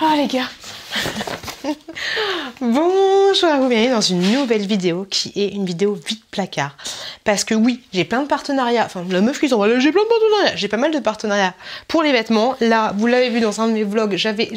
Oh les gars. Bonjour à vous, bienvenue dans une nouvelle vidéo qui est une vidéo vide placard. Parce que oui, j'ai plein de partenariats, enfin la meuf qui s'en va, j'ai plein de partenariats, j'ai pas mal de partenariats pour les vêtements. Là, vous l'avez vu dans un de mes vlogs, j'avais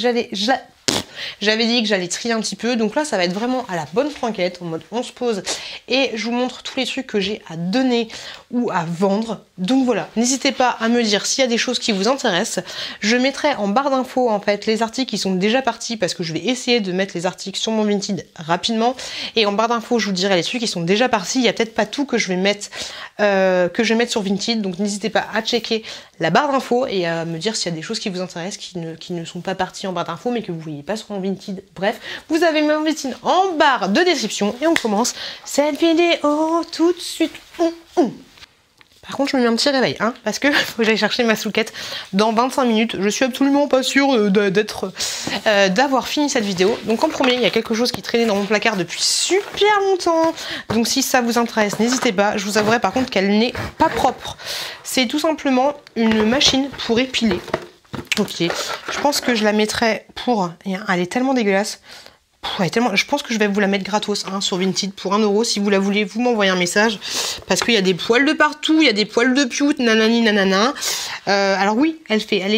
dit que j'allais trier un petit peu, donc là ça va être vraiment à la bonne franquette, en mode on se pose et je vous montre tous les trucs que j'ai à donner ou à vendre. Donc voilà, n'hésitez pas à me dire s'il y a des choses qui vous intéressent. Je mettrai en barre d'infos en fait les articles qui sont déjà partis parce que je vais essayer de mettre les articles sur mon Vinted rapidement, et en barre d'infos je vous dirai les trucs qui sont déjà partis. Il y a peut-être pas tout que je vais mettre sur Vinted, donc n'hésitez pas à checker la barre d'infos et à me dire s'il y a des choses qui vous intéressent qui ne sont pas parties en barre d'infos mais que vous voyez pas sur mon Vinted. Bref, vous avez mon Vinted en barre de description et on commence cette vidéo tout de suite. Par contre, je me mets un petit réveil, hein, parce que faut que j'aille chercher ma souquette dans 25 minutes. Je suis absolument pas sûre d'avoir fini cette vidéo. Donc en premier, il y a quelque chose qui traînait dans mon placard depuis super longtemps. Donc si ça vous intéresse, n'hésitez pas. Je vous avouerai par contre qu'elle n'est pas propre. C'est tout simplement une machine pour épiler. Ok, je pense que je la mettrai pour... Elle est tellement dégueulasse. Je pense que je vais vous la mettre gratos hein, sur Vinted pour 1 €. Si vous la voulez, vous m'envoyez un message. Parce qu'il y a des poils de partout, il y a des poils de pioute, nanani nanana. Alors oui, elle fait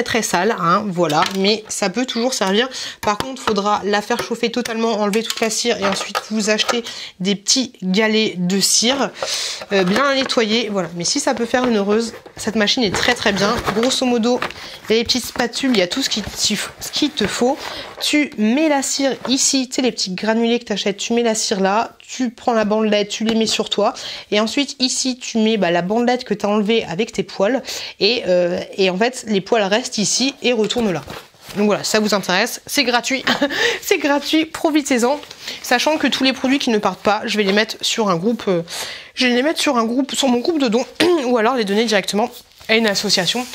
très sale, hein, voilà. Mais ça peut toujours servir. Par contre, il faudra la faire chauffer totalement, enlever toute la cire et ensuite vous acheter des petits galets de cire. Bien la nettoyer, voilà. Mais si ça peut faire une heureuse, cette machine est très bien. Grosso modo, il y a les petites spatules, il y a tout ce qu'il te faut. Tu mets la cire ici, tu sais les petits granulés que tu achètes, tu mets la cire là, tu prends la bandelette, tu les mets sur toi et ensuite ici tu mets la bandelette que tu as enlevée avec tes poils et en fait les poils restent ici et retournent là. Donc voilà, ça vous intéresse, c'est gratuit, c'est gratuit, profitez-en. Sachant que tous les produits qui ne partent pas, je vais les mettre sur un groupe, sur mon groupe de dons ou alors les donner directement à une association.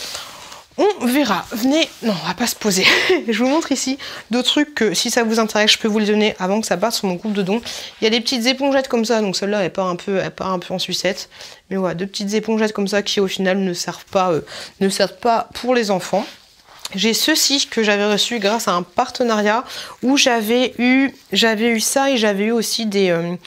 On verra. Venez, non, on va pas se poser. Je vous montre ici d'autres trucs que si ça vous intéresse, je peux vous les donner avant que ça parte sur mon groupe de dons. Il y a des petites épongettes comme ça, donc celle-là elle part un peu en sucette. Mais voilà, 2 petites épongettes comme ça qui au final ne servent pas pour les enfants. J'ai ceci que j'avais reçu grâce à un partenariat où j'avais eu ça et j'avais eu aussi des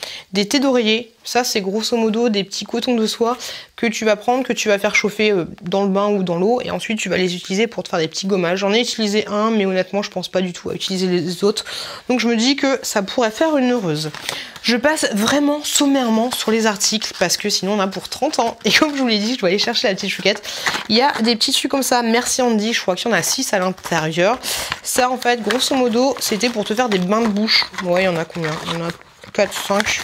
thés d'oreiller. Ça, c'est grosso modo des petits cotons de soie que tu vas prendre, que tu vas faire chauffer dans le bain ou dans l'eau et ensuite tu vas les utiliser pour te faire des petits gommages. J'en ai utilisé un, mais honnêtement, je pense pas du tout à utiliser les autres. Donc je me dis que ça pourrait faire une heureuse. Je passe vraiment sommairement sur les articles parce que sinon on a pour 30 ans. Et comme je vous l'ai dit, je dois aller chercher la petite chouquette. Il y a des petits trucs comme ça, merci Andy, je crois qu'il y en a 6 à l'intérieur. Ça en fait, grosso modo, c'était pour te faire des bains de bouche. Ouais, il y en a combien? Il y en a 4, 5...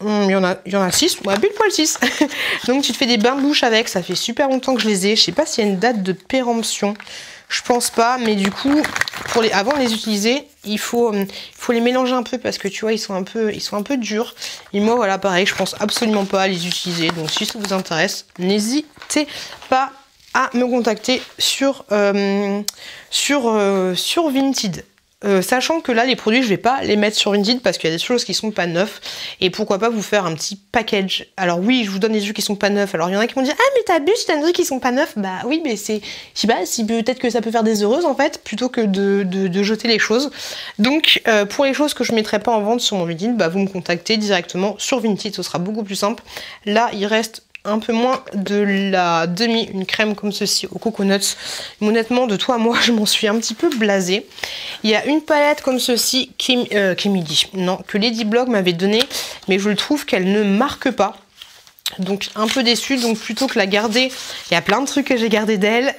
Il y en a 6, ouais, pile poil 6. Donc tu te fais des bains de bouche avec, ça fait super longtemps que je les ai. Je sais pas s'il y a une date de péremption, je pense pas, mais du coup, avant de les utiliser, il faut les mélanger un peu parce que tu vois, ils sont un peu durs. Et moi, voilà, pareil, je pense absolument pas à les utiliser. Donc si ça vous intéresse, n'hésitez pas à me contacter sur Vinted. Sachant que là les produits je vais pas les mettre sur Vinted parce qu'il y a des choses qui sont pas neufs et pourquoi pas vous faire un petit package. Alors oui, je vous donne des trucs qui sont pas neufs. Alors il y en a qui m'ont dit ah mais t'abuses, t'as des trucs qui sont pas neufs. Bah oui, mais c'est, je sais pas, si peut-être que ça peut faire des heureuses en fait plutôt que de jeter les choses. Donc pour les choses que je mettrai pas en vente sur mon Vinted, bah vous me contactez directement sur Vinted, ce sera beaucoup plus simple. Là il reste un peu moins de la demi, une crème comme ceci au coconuts. Mais honnêtement, de toi à moi, je m'en suis un petit peu blasée. Il y a une palette comme ceci que Ladyblog m'avait donnée, mais je trouve qu'elle ne marque pas. Donc un peu déçue, donc plutôt que la garder, il y a plein de trucs que j'ai gardé d'elle,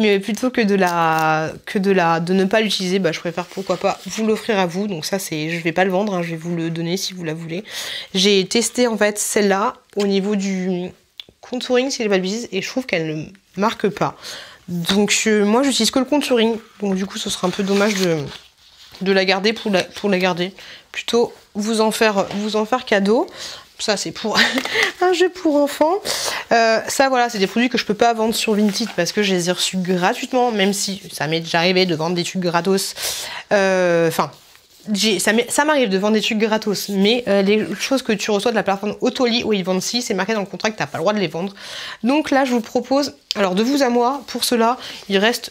mais plutôt que de ne pas l'utiliser, bah je préfère pourquoi pas vous l'offrir à vous. Donc ça c'est, je vais pas le vendre, hein, je vais vous le donner si vous la voulez. J'ai testé en fait celle-là au niveau du contouring si j'ai pas de bêtises et je trouve qu'elle ne marque pas. Donc moi j'utilise que le contouring, donc du coup ce serait un peu dommage de la garder pour la garder. Plutôt vous en faire cadeau. Ça c'est pour un jeu pour enfants. Ça voilà, c'est des produits que je peux pas vendre sur Vinted parce que je les ai reçus gratuitement, même si ça m'est déjà arrivé de vendre des trucs gratos. Enfin, ça m'arrive de vendre des trucs gratos, mais les choses que tu reçois de la plateforme Autoli où ils vendent si, c'est marqué dans le contrat que t'as pas le droit de les vendre. Donc là je vous propose, alors de vous à moi, pour cela, il reste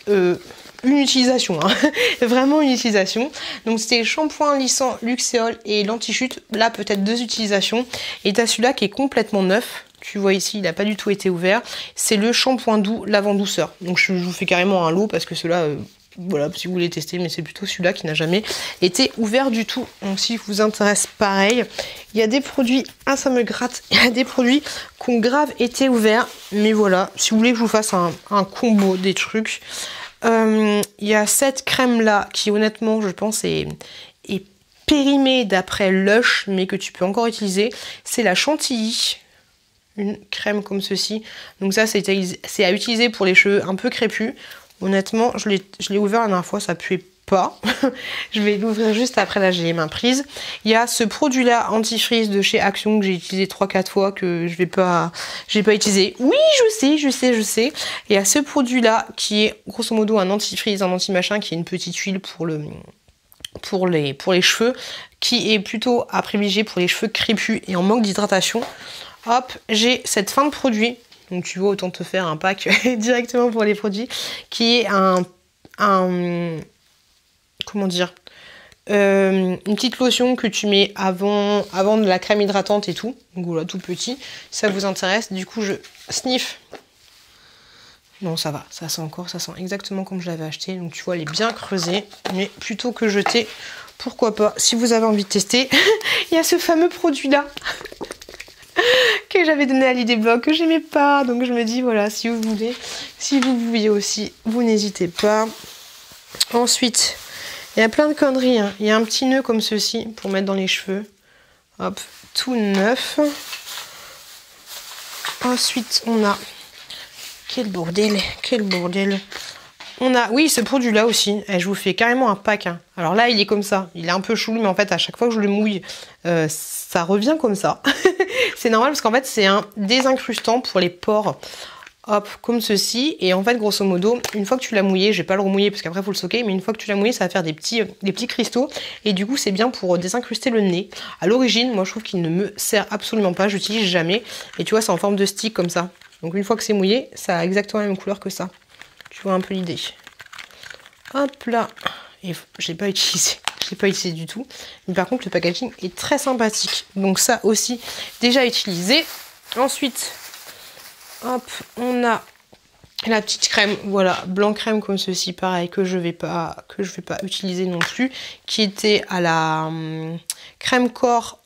une utilisation, hein. Vraiment une utilisation. Donc c'était shampoing lissant Luxéol et l'anti-chute, là peut-être 2 utilisations. Et t'as celui-là qui est complètement neuf. Tu vois ici, il n'a pas du tout été ouvert. C'est le shampoing doux lavant douceur. Donc je vous fais carrément un lot parce que ceux-là, voilà, si vous voulez tester, mais c'est plutôt celui-là qui n'a jamais été ouvert du tout. Donc si vous intéresse, pareil. Il y a des produits, ah ça me gratte, il y a des produits qui ont grave été ouverts. Mais voilà, si vous voulez que je vous fasse un combo des trucs. Il y a cette crème-là qui honnêtement, je pense, est périmée d'après Lush, mais que tu peux encore utiliser. C'est la chantilly. Une crème comme ceci. Donc ça, c'est à utiliser pour les cheveux un peu crépus. Honnêtement, je l'ai ouvert la dernière fois, ça puait pas. Je vais l'ouvrir juste après, là j'ai les mains prises. Il y a ce produit-là anti-frizz de chez Action que j'ai utilisé 3-4 fois, que je vais pas utiliser. Oui, je sais. Et il y a ce produit-là qui est grosso modo un anti-frizz, un anti-machin, qui est une petite huile pour les cheveux, qui est plutôt à privilégier pour les cheveux crépus et en manque d'hydratation. Hop, j'ai cette fin de produit, donc tu vois, autant te faire un pack directement pour les produits, qui est comment dire, une petite lotion que tu mets avant de la crème hydratante et tout. Donc voilà, tout petit, si ça vous intéresse. Du coup, je sniff. Non, ça va, ça sent exactement comme je l'avais acheté. Donc tu vois, elle est bien creusée, mais plutôt que jeter, pourquoi pas, si vous avez envie de tester. Il y a ce fameux produit-là que j'avais donné à l'idée blog, que j'aimais pas, donc je me dis voilà, si vous vouliez aussi, vous n'hésitez pas. Ensuite, il y a plein de conneries, hein. Il y a un petit nœud comme ceci pour mettre dans les cheveux, hop, tout neuf. Ensuite on a, quel bordel, on a, oui, ce produit là aussi, je vous fais carrément un pack, hein. Alors là il est comme ça, il est un peu chelou, mais en fait à chaque fois que je le mouille, ça revient comme ça. C'est normal parce qu'en fait c'est un désincrustant pour les pores, hop, comme ceci. Et en fait grosso modo, une fois que tu l'as mouillé, je vais pas le remouiller parce qu'après il faut le stocker, mais une fois que tu l'as mouillé, ça va faire des petits cristaux. Et du coup c'est bien pour désincruster le nez. À l'origine, moi je trouve qu'il ne me sert absolument pas, j'utilise jamais. Et tu vois, c'est en forme de stick comme ça. Donc une fois que c'est mouillé, ça a exactement la même couleur que ça. Tu vois un peu l'idée. Hop là. Et je l'ai pas utilisé du tout. Mais par contre le packaging est très sympathique. Donc ça aussi déjà utilisé. Ensuite, hop, on a la petite crème, voilà, blanc crème comme ceci, pareil, que je vais pas utiliser non plus, qui était à la crème corps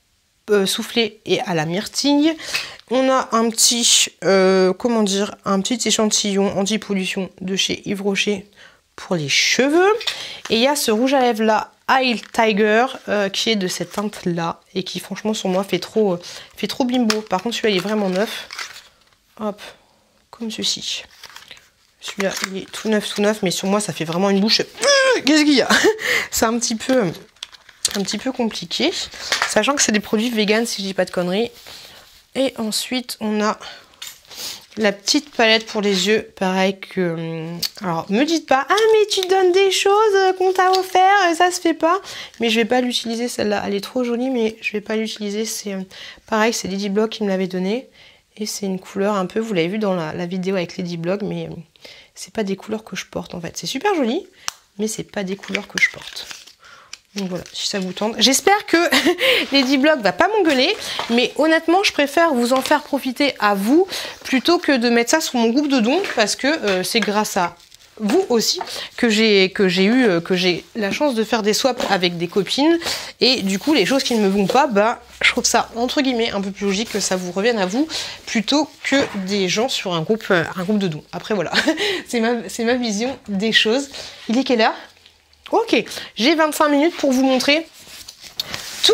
soufflé et à la myrtille. On a un petit, comment dire, un petit échantillon anti-pollution de chez Yves Rocher pour les cheveux. Et il y a ce rouge à lèvres là, Isle Tiger, qui est de cette teinte là et qui franchement sur moi fait trop bimbo. Par contre celui-là il est vraiment neuf. Hop, comme ceci. Celui-là il est tout neuf, mais sur moi ça fait vraiment une bouche. Qu'est-ce qu'il y a? C'est un petit peu compliqué, sachant que c'est des produits vegan si je dis pas de conneries. Et ensuite on a la petite palette pour les yeux, pareil que... Alors, me dites pas, ah mais tu donnes des choses qu'on t'a offert, ça se fait pas. Mais je vais pas l'utiliser, celle-là, elle est trop jolie, mais je vais pas l'utiliser. C'est pareil, c'est Ladyblock qui me l'avait donné. Et c'est une couleur un peu, vous l'avez vu dans la vidéo avec Ladyblock, mais c'est pas des couleurs que je porte en fait. C'est super joli, mais c'est pas des couleurs que je porte. Donc voilà, si ça vous tente. J'espère que Ladyblock va pas m'engueuler, mais honnêtement, je préfère vous en faire profiter à vous plutôt que de mettre ça sur mon groupe de dons, parce que c'est grâce à vous aussi que j'ai la chance de faire des swaps avec des copines, et du coup les choses qui ne me vont pas, bah je trouve ça entre guillemets un peu plus logique que ça vous revienne à vous plutôt que des gens sur un groupe de dons. Après voilà, c'est ma vision des choses. Il est quelle heure? Ok, j'ai 25 minutes pour vous montrer tout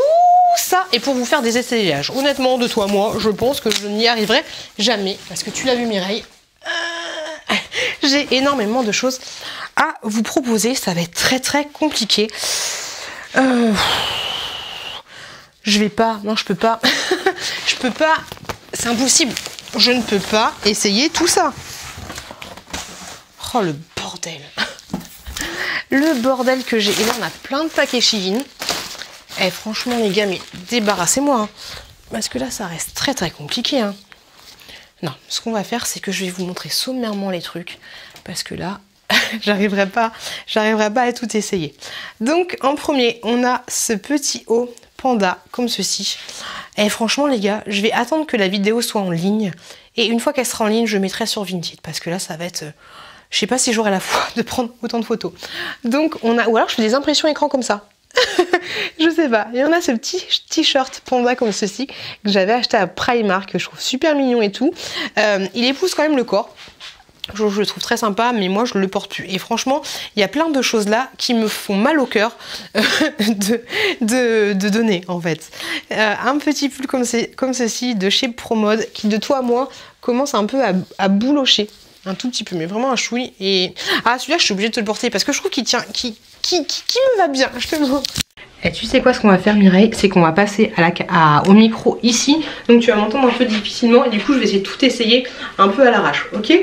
ça et pour vous faire des essayages. Honnêtement, de toi, moi, je pense que je n'y arriverai jamais. Parce que tu l'as vu, Mireille, j'ai énormément de choses à vous proposer. Ça va être très très compliqué. Je vais pas, non, je peux pas. Je peux pas, c'est impossible. Je ne peux pas essayer tout ça. Oh, le bordel. Le bordel que j'ai. Et là, on a plein de paquets Shein. Eh, franchement, les gars, mais débarrassez-moi. Hein. Parce que là, ça reste très, très compliqué. Hein. Non, ce qu'on va faire, c'est que je vais vous montrer sommairement les trucs. Parce que là, j'arriverai pas à tout essayer. Donc en premier, on a ce petit haut panda comme ceci. Et franchement les gars, je vais attendre que la vidéo soit en ligne. Et une fois qu'elle sera en ligne, je mettrai sur Vinted. Parce que là, ça va être... je sais pas si j'aurai la foi de prendre autant de photos. Donc on a... Ou alors je fais des impressions écran comme ça. Je sais pas. Et on a ce petit t-shirt panda comme ceci que j'avais acheté à Primark, que je trouve super mignon et tout. Il épouse quand même le corps. Je le trouve très sympa, mais moi je le porte plus. Et franchement, il y a plein de choses là qui me font mal au cœur de donner en fait. Un petit pull comme ceci de chez Promode qui de toi à moi commence un peu à boulocher. Un tout petit peu, mais vraiment un chouï. Et ah, celui-là je suis obligée de te le porter parce que je trouve qu'il tient, qui me va bien, je te le montre. Et tu sais quoi, ce qu'on va faire Mireille, c'est qu'on va passer au micro ici. Donc tu vas m'entendre un peu difficilement et du coup je vais essayer de tout essayer un peu à l'arrache, ok?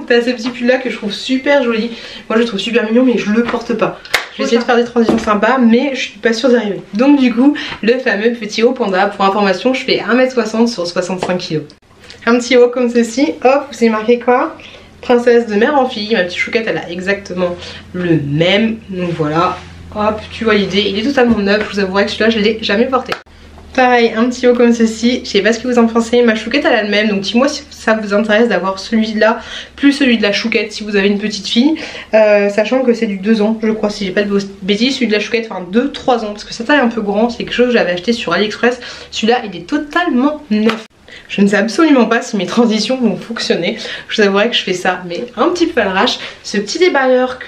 T'as ce petit pull là que je trouve super joli. Moi je le trouve super mignon mais je le porte pas. Je vais essayer de faire des transitions sympas mais je suis pas sûre d'y arriver. Donc du coup, le fameux petit haut panda, pour information, je fais 1m60 sur 65 kg. Un petit haut comme ceci, hop, vous avez marqué quoi? Princesse de mère en fille, ma petite chouquette elle a exactement le même, donc voilà. Hop, tu vois l'idée, il est totalement neuf, je vous avouerai que celui-là je l'ai jamais porté. Pareil, un petit haut comme ceci, je sais pas ce que vous en pensez, ma chouquette elle a le même, donc dis-moi si ça vous intéresse d'avoir celui-là, plus celui de la chouquette si vous avez une petite fille, sachant que c'est du 2 ans, je crois, si j'ai pas de bêtises, celui de la chouquette, enfin 2-3 ans, parce que sa taille est un peu grand, c'est quelque chose que j'avais acheté sur AliExpress, celui-là il est totalement neuf. Je ne sais absolument pas si mes transitions vont fonctionner. Je vous avouerai que je fais ça, mais un petit peu à l'arrache. Ce petit débardeur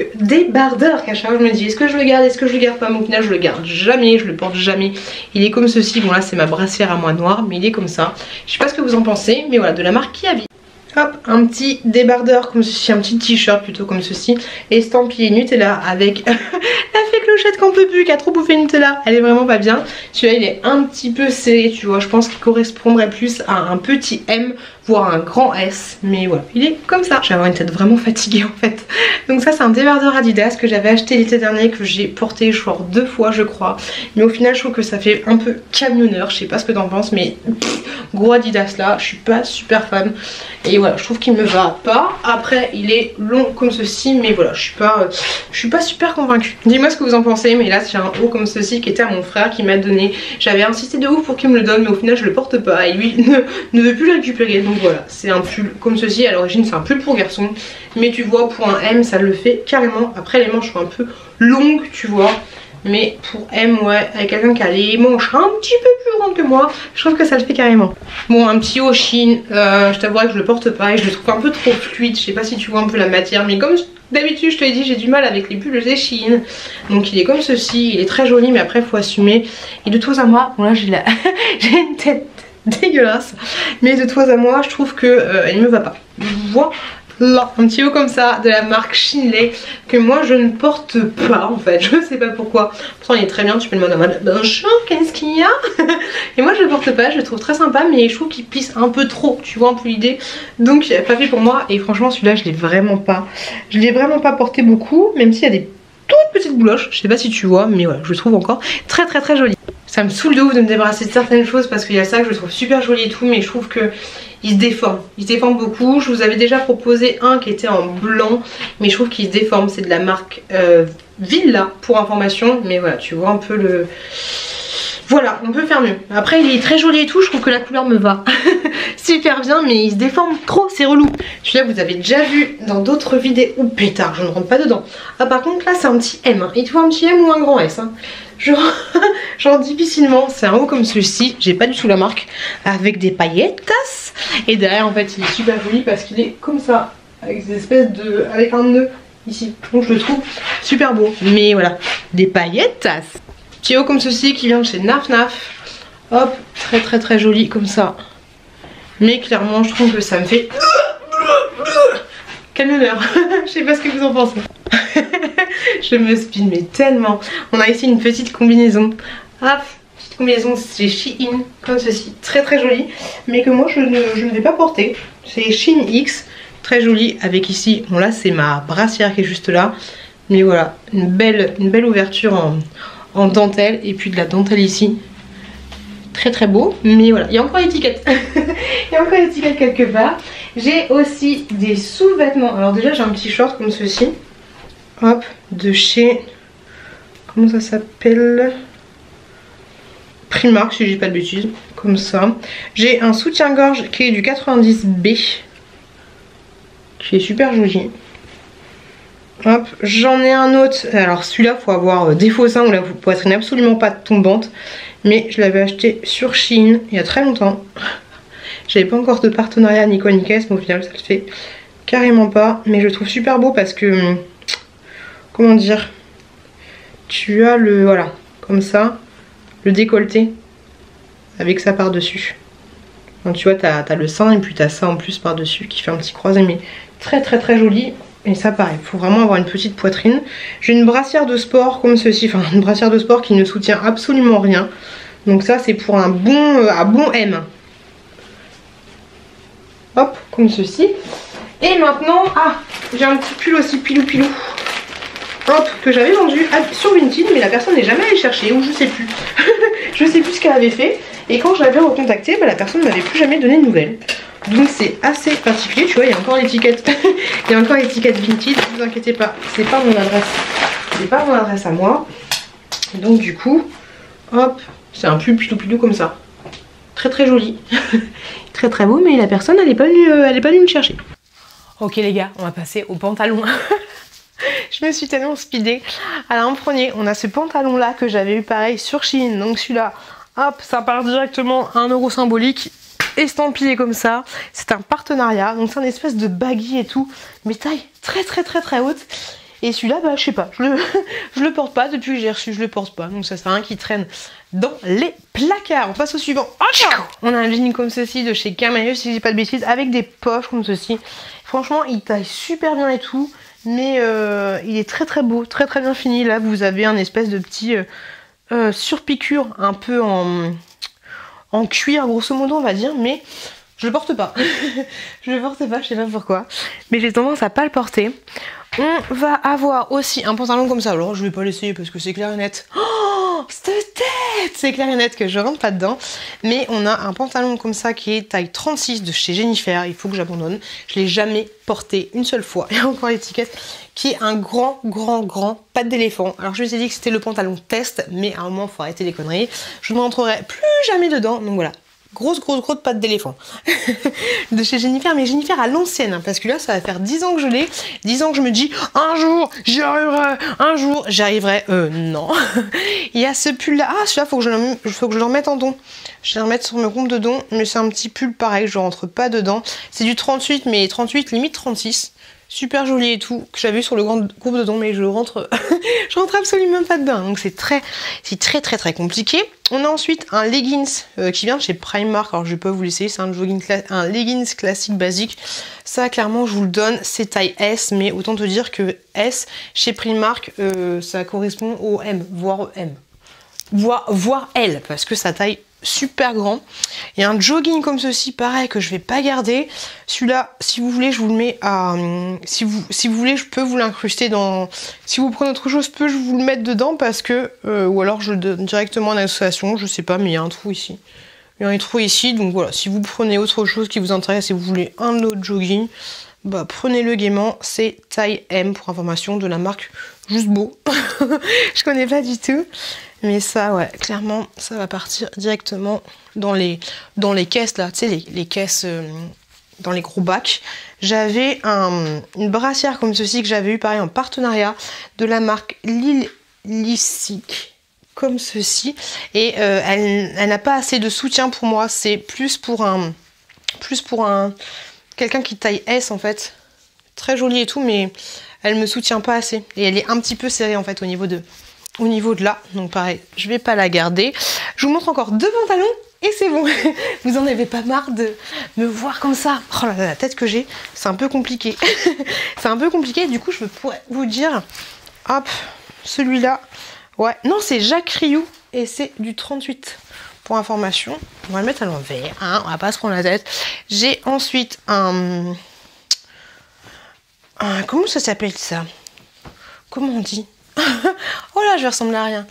qu'à chaque fois je me dis est-ce que je le garde, est-ce que je le garde pas, mais au final je le garde jamais, je le porte jamais. Il est comme ceci, bon là c'est ma brassière à moi noire, mais il est comme ça. Je sais pas ce que vous en pensez, mais voilà, de la marque Kiabi. Hop, un petit débardeur comme ceci, un petit t-shirt plutôt comme ceci, estampillé Nutella avec la fée clochette qu'on peut plus, qui a trop bouffé Nutella, elle est vraiment pas bien. Celui-là il est un petit peu serré, tu vois, je pense qu'il correspondrait plus à un petit M, voire un grand S, mais voilà, il est comme ça. Je vais avoir une tête vraiment fatiguée en fait. Donc ça c'est un débardeur Adidas que j'avais acheté l'été dernier, que j'ai porté genre 2 fois je crois, mais au final je trouve que ça fait un peu camionneur, je sais pas ce que t'en penses, mais gros Adidas là, je suis pas super fan. Et voilà, je trouve qu'il me va pas. Après il est long comme ceci, mais voilà, je suis pas super convaincue. Dis-moi ce que vous en pensez, mais là c'est un haut comme ceci qui était à mon frère qui m'a donné. J'avais insisté de ouf pour qu'il me le donne, mais au final je le porte pas et lui ne veut plus le récupérer. Donc voilà, c'est un pull comme ceci. À l'origine c'est un pull pour garçon, mais tu vois pour un M ça le fait carrément. Après les manches sont un peu longues, tu vois, mais pour M, ouais, avec quelqu'un qui a les manches un petit peu plus grandes que moi, je trouve que ça le fait carrément. Bon, un petit haut Shein, je t'avouerai que je le porte pas et je le trouve un peu trop fluide. Je sais pas si tu vois un peu la matière, mais comme d'habitude je te l'ai dit, j'ai du mal avec les pulls de Shein. Donc il est comme ceci, il est très joli, mais après il faut assumer. Et de toi à moi, bon là j'ai j'ai une tête dégueulasse, mais de toi à moi je trouve que il me va pas. Voilà. Là, un petit haut comme ça de la marque Shinley que moi je ne porte pas en fait, je sais pas pourquoi. Pourtant il est très bien, tu peux le demander en mode bonjour, qu'est-ce qu'il y a? Et moi je le porte pas, je le trouve très sympa, mais je trouve qu'il plisse un peu trop, tu vois un peu l'idée. Donc pas fait pour moi, et franchement celui-là je l'ai vraiment pas porté beaucoup, même s'il y a des toutes petites bouloches, je sais pas si tu vois, mais voilà, je le trouve encore très très très joli. Ça me saoule de ouf de me débarrasser de certaines choses parce qu'il y a ça que je trouve super joli et tout, mais je trouve que il se déforme beaucoup. Je vous avais déjà proposé un qui était en blanc, mais je trouve qu'il se déforme. C'est de la marque Villa pour information, mais voilà, tu vois un peu le... Voilà, on peut faire mieux. Après il est très joli et tout, je trouve que la couleur me va super bien, mais il se déforme trop, c'est relou. Celui-là vous avez déjà vu dans d'autres vidéos. Oh pétard, je ne rentre pas dedans. Ah par contre là c'est un petit M, hein. Et tu vois un petit M ou un grand S, hein. Genre difficilement, c'est un haut comme celui-ci, j'ai pas du tout la marque, avec des paillettes. Et derrière en fait il est super joli parce qu'il est comme ça, avec des espèces de... avec un nœud ici. Donc je le trouve super beau. Mais voilà, des paillettes. Petit haut comme ceci qui vient de chez Naf Naf. Hop, très très très joli comme ça. Mais clairement je trouve que ça me fait... Quel honneur. Je sais pas ce que vous en pensez. Je me spin mais tellement. On a ici une petite combinaison. Hop, petite combinaison c'est Shein comme ceci, très très jolie, mais que moi je ne vais pas porter. C'est Shein X, très jolie, avec ici, bon là c'est ma brassière qui est juste là, mais voilà, une belle ouverture en dentelle, et puis de la dentelle ici. Très très beau, mais voilà, il y a encore l'étiquette. Il y a encore l'étiquette quelque part. J'ai aussi des sous-vêtements. Alors déjà j'ai un petit short comme ceci. Hop, de chez... Comment ça s'appelle? Primark, si je dis pas de bêtises. Comme ça. J'ai un soutien-gorge qui est du 90B. Qui est super joli. Hop, j'en ai un autre. Alors celui-là, faut avoir des faux seins ou la poitrine absolument pas tombante. Mais je l'avais acheté sur Shein il y a très longtemps. J'avais pas encore de partenariat ni quoi ni caisse, mais au final ça le fait carrément pas. Mais je le trouve super beau parce que... Comment dire? Tu as le... Voilà, comme ça. Le décolleté. Avec ça par-dessus. Donc tu vois, t'as le sein et puis t'as ça en plus par-dessus qui fait un petit croisé. Mais très très très joli. Et ça pareil, il faut vraiment avoir une petite poitrine. J'ai une brassière de sport comme ceci. Enfin, une brassière de sport qui ne soutient absolument rien. Donc ça, c'est pour un bon M. Hop, comme ceci. Et maintenant, j'ai un petit pull aussi pilou pilou. Hop, que j'avais vendu sur Vinted, mais la personne n'est jamais allée chercher, ou je sais plus. Je sais plus ce qu'elle avait fait. Et quand je l'avais recontactée, la personne ne m'avait plus jamais donné de nouvelles. Donc c'est assez particulier, tu vois, il y a encore l'étiquette. Il y a encore l'étiquette Vinted, ne vous inquiétez pas, c'est pas mon adresse. C'est pas mon adresse à moi. Donc du coup, hop, c'est un pull pilou pilou comme ça. Très très joli. Très très beau, mais la personne elle est pas venue me chercher. Ok les gars, on va passer au pantalon. Je me suis tellement speedée. Alors en premier, on a ce pantalon là que j'avais eu pareil sur Shein. Donc celui-là, hop, ça part directement à 1 € symbolique. Estampillé comme ça. C'est un partenariat. Donc c'est un espèce de baggy et tout. Mais taille très très très très haute. Et celui-là, je sais pas. Je le porte pas. Depuis que j'ai reçu, je le porte pas. Donc ça sert à rien qui traîne dans les placards. On passe au suivant. On a un jean comme ceci de chez Camaïeuse, si je dis pas de bêtises, avec des poches comme ceci. Franchement, il taille super bien et tout. Mais il est très très beau, très très bien fini. Là, vous avez un espèce de petit surpiqûre un peu en cuir, grosso modo, on va dire. Mais je le porte pas. Je le porte pas, je sais pas pourquoi. Mais j'ai tendance à pas le porter. On va avoir aussi un pantalon comme ça. Alors, je vais pas l'essayer parce que c'est clair et net. Oh, cette tête! C'est clair et net que je rentre pas dedans. Mais on a un pantalon comme ça qui est taille 36 de chez Jennifer. Il faut que j'abandonne. Je l'ai jamais porté une seule fois. Il y a encore l'étiquette qui est un grand patte d'éléphant. Alors, je me suis dit que c'était le pantalon test. Mais à un moment, il faut arrêter les conneries. Je ne rentrerai plus jamais dedans. Donc voilà. Grosse patte d'éléphant de chez Jennifer, mais Jennifer à l'ancienne, hein, parce que là ça va faire 10 ans que je l'ai, 10 ans que je me dis un jour j'y arriverai, un jour j'y arriverai, non. Il y a ce pull là, celui-là faut que je le remette en don, je vais le remettre sur mon compte de don, mais c'est un petit pull pareil, je rentre pas dedans, c'est du 38, mais 38 limite 36. Super joli et tout, que j'avais vu sur le grand groupe de dons, mais je rentre absolument pas dedans. Donc c'est très compliqué. On a ensuite un leggings qui vient de chez Primark. Alors je vais pas vous laisser, c'est un leggings classique basique. Ça clairement je vous le donne, c'est taille S, mais autant te dire que S chez Primark, ça correspond au M, voire M. Voire L, parce que ça taille super grand. Il y a un jogging comme ceci, pareil, que je vais pas garder. Celui-là, si vous voulez, je vous le mets à... Si vous voulez, je peux vous l'incruster dans... Si vous prenez autre chose, je peux vous le mettre dedans parce que... ou alors je le donne directement en association, je sais pas, mais il y a un trou ici. Il y a un trou ici, donc voilà. Si vous prenez autre chose qui vous intéresse et vous voulez un autre jogging, prenez-le gaiement. C'est taille M, pour information, de la marque Juste Beau. Je connais pas du tout. Mais ça, ouais, clairement, ça va partir directement dans les caisses, là, tu sais, les caisses dans les gros bacs. J'avais une brassière comme ceci que j'avais eu, pareil, en partenariat de la marque Lisic, comme ceci. Et elle n'a pas assez de soutien pour moi, c'est plus pour quelqu'un qui taille S, en fait. Très jolie et tout, mais elle me soutient pas assez. Et elle est un petit peu serrée, en fait, au niveau de là, donc pareil, je vais pas la garder. Je vous montre encore 2 pantalons et c'est bon. Vous en avez pas marre de me voir comme ça? Oh là là, la tête que j'ai, c'est un peu compliqué. C'est un peu compliqué, du coup je pourrais vous dire, hop, celui-là, ouais, non c'est Jacques Rioux et c'est du 38 pour information. On va le mettre à l'envers, hein, on va pas se prendre la tête. J'ai ensuite un comment ça s'appelle ça? Comment on dit? Oh là, je vais ressembler à rien.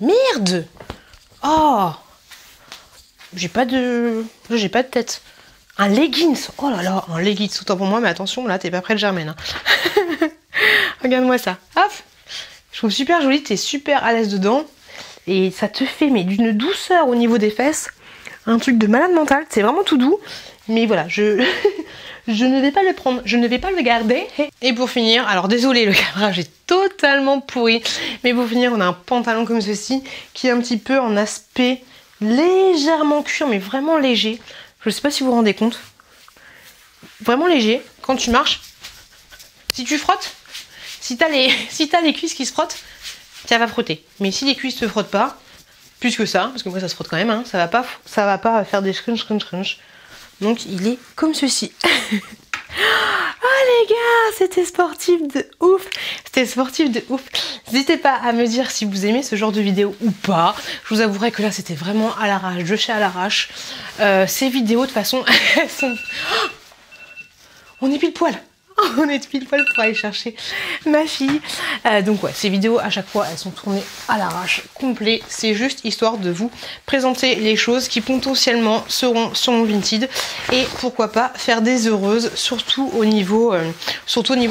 Merde. Oh. J'ai pas de tête. Un leggings. Oh là là, un leggings. Autant pour moi, mais attention, là, t'es pas près de Germaine. Hein. Regarde-moi ça. Hop. Je trouve super joli, t'es super à l'aise dedans. Et ça te fait mais d'une douceur au niveau des fesses. Un truc de malade mental. C'est vraiment tout doux. Mais voilà, je ne vais pas le prendre. Je ne vais pas le garder. Et pour finir, alors désolé, le cadrage est totalement pourri. Mais pour finir, on a un pantalon comme ceci qui est un petit peu en aspect légèrement cuir, mais vraiment léger. Je ne sais pas si vous vous rendez compte. Vraiment léger. Quand tu marches, si tu frottes, si t'as les cuisses qui se frottent, ça va frotter. Mais si les cuisses ne se frottent pas, plus que ça, parce que moi ça se frotte quand même, hein, ça va pas faire des crunch. Donc il est comme ceci. Oh les gars, c'était sportif de ouf. C'était sportif de ouf. N'hésitez pas à me dire si vous aimez ce genre de vidéo ou pas. Je vous avouerai que là c'était vraiment à l'arrache, de chez à l'arrache. Ces vidéos de toute façon, elles sont... On est pile poil. On est pile poil pour aller chercher ma fille. Donc ouais, ces vidéos à chaque fois elles sont tournées à l'arrache complet. C'est juste histoire de vous présenter les choses qui potentiellement seront sur mon Vinted. Et pourquoi pas faire des heureuses, surtout au niveau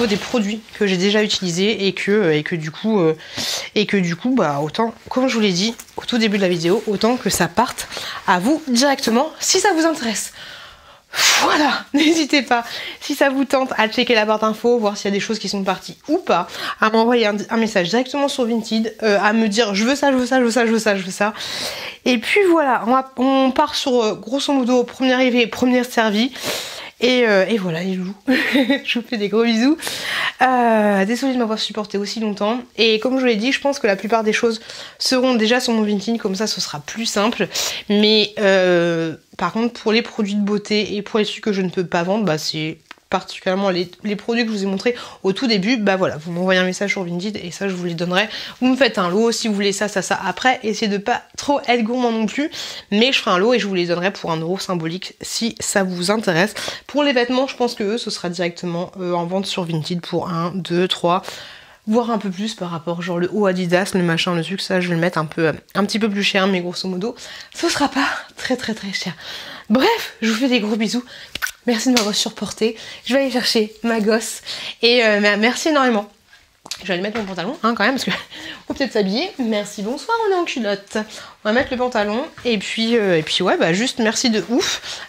des produits que j'ai déjà utilisés et que du coup bah autant, comme je vous l'ai dit au tout début de la vidéo, autant que ça parte à vous directement si ça vous intéresse. Voilà, n'hésitez pas, si ça vous tente, à checker la barre d'infos, voir s'il y a des choses qui sont parties ou pas, à m'envoyer un message directement sur Vinted, à me dire je veux ça, je veux ça, je veux ça, je veux ça, je veux ça. Et puis voilà, on part sur grosso modo premier arrivé, premier servi. Et voilà les loulous, je vous fais des gros bisous. Désolée de m'avoir supporté aussi longtemps. Et comme je vous l'ai dit, je pense que la plupart des choses seront déjà sur mon Vinted, comme ça ce sera plus simple. Mais par contre pour les produits de beauté et pour les trucs que je ne peux pas vendre, bah c'est particulièrement les produits que je vous ai montrés au tout début, bah voilà, vous m'envoyez un message sur Vinted et ça je vous les donnerai. Vous me faites un lot si vous voulez ça. Après, essayez de pas trop être gourmand non plus, mais je ferai un lot et je vous les donnerai pour 1 € symbolique si ça vous intéresse. Pour les vêtements, je pense que eux, ce sera directement en vente sur Vinted pour 1, 2, 3, voire un peu plus par rapport, genre le haut Adidas, le machin, le truc, ça je vais le mettre un petit peu plus cher, mais grosso modo, ce sera pas très cher. Bref, je vous fais des gros bisous. Merci de m'avoir supporté. Je vais aller chercher ma gosse. Et merci énormément. Je vais aller mettre mon pantalon, hein, quand même, parce que on peut peut-être s'habiller. Merci, bonsoir, on est en culotte. On va mettre le pantalon. Et puis ouais, bah juste merci de ouf.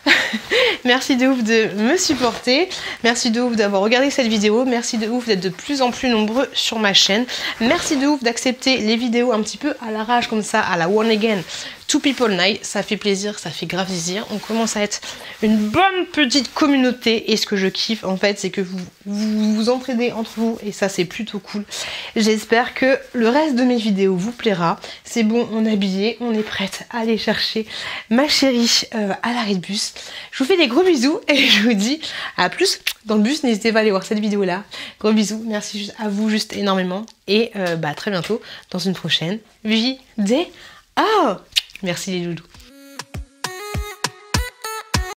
Merci de ouf de me supporter. Merci de ouf d'avoir regardé cette vidéo. Merci de ouf d'être de plus en plus nombreux sur ma chaîne. Merci de ouf d'accepter les vidéos un petit peu à l'arrache, comme ça, à la one again. Two People Night, ça fait plaisir, ça fait grave plaisir. On commence à être une bonne petite communauté et ce que je kiffe en fait, c'est que vous vous entraidez entre vous et ça c'est plutôt cool. J'espère que le reste de mes vidéos vous plaira. C'est bon, on est habillé, on est prête à aller chercher ma chérie à l'arrêt de bus. Je vous fais des gros bisous et je vous dis à plus dans le bus. N'hésitez pas à aller voir cette vidéo là. Gros bisous, merci à vous juste énormément et à très bientôt dans une prochaine vidéo. Oh, merci les loulous.